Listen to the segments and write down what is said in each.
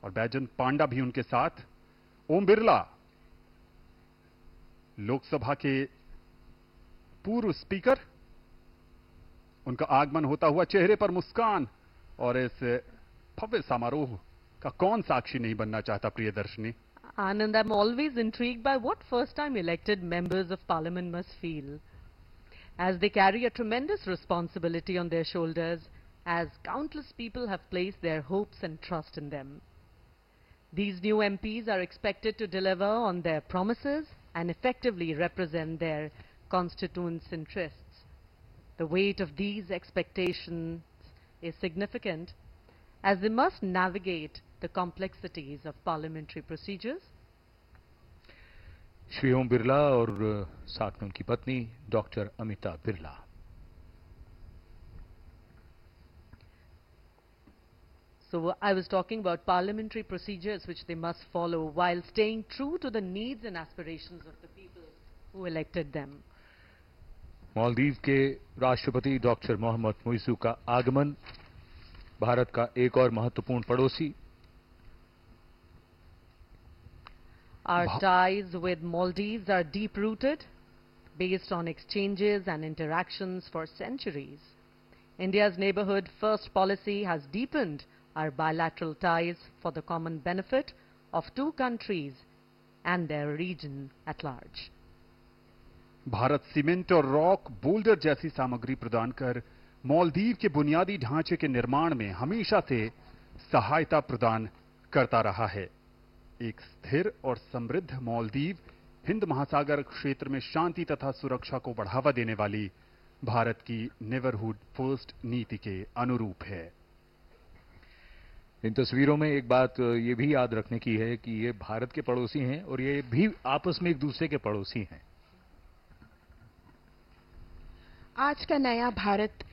और बैजंत पांडा भी उनके साथ। ओम बिरला, लोकसभा के पूर्व स्पीकर, उनका आगमन होता हुआ, चेहरे पर मुस्कान, और इस भव्य समारोह का कौन साक्षी नहीं बनना चाहता Priyadarshini? Anand, I'm always intrigued by what first-time elected members of parliament must feel, as they carry a tremendous responsibility on their shoulders, as countless people have placed their hopes and trust in them. These new MPs are expected to deliver on their promises and effectively represent their constituents' interests. The weight of these expectations is significant, as they must navigate the complexities of parliamentary procedures. Shri Om Birla और साथ में उनकी पत्नी doctor Amita Birla. So I was talking about parliamentary procedures which they must follow while staying true to the needs and aspirations of the people who elected them. Maldives के राष्ट्रपति doctor Mohammad Muizzu का आगमन, भारत का एक और महत्वपूर्ण पड़ोसी। Our ties with Maldives are deep-rooted, based on exchanges and interactions for centuries. India's neighborhood first policy has deepened our bilateral ties for the common benefit of two countries and their region at large. Bharat cement और rock boulder जैसी सामग्री प्रदान कर मालदीव के बुनियादी ढांचे के निर्माण में हमेशा से सहायता प्रदान करता रहा है। एक स्थिर और समृद्ध मालदीव हिंद महासागर क्षेत्र में शांति तथा सुरक्षा को बढ़ावा देने वाली भारत की नेबरहुड फर्स्ट नीति के अनुरूप है। इन तस्वीरों में एक बात ये भी याद रखने की है कि ये भारत के पड़ोसी हैं और ये भी आपस में एक दूसरे के पड़ोसी हैं। आज का नया भारत।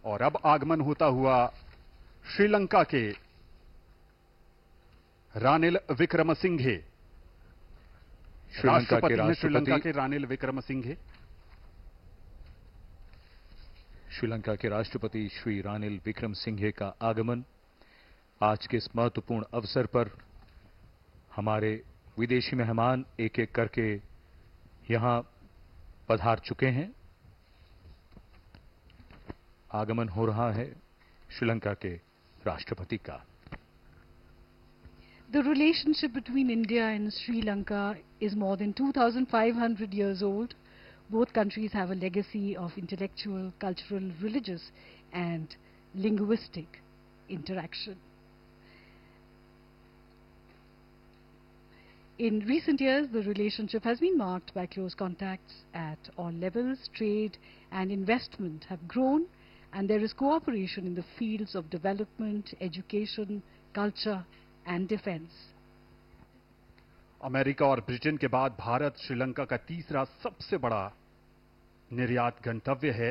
और अब आगमन होता हुआ श्रीलंका के रानिल विक्रमसिंघे। श्रीलंका के रानिल विक्रमसिंघे। श्रीलंका के राष्ट्रपति श्री रानिल विक्रमसिंघे का आगमन आज के इस महत्वपूर्ण अवसर पर हमारे विदेशी मेहमान एक एक करके यहां पधार चुके हैं। आगमन हो रहा है श्रीलंका के राष्ट्रपति का। The relationship between India and Sri Lanka is more than 2,500 years old. Both countries have a legacy of intellectual, cultural, religious, and linguistic interaction. In recent years, the relationship has been marked by close contacts at all levels. Trade and investment have grown, and there is cooperation in the fields of development, education, culture, and defense. America और Britain के बाद भारत श्रीलंका का तीसरा सबसे बड़ा निर्यात गंतव्य है।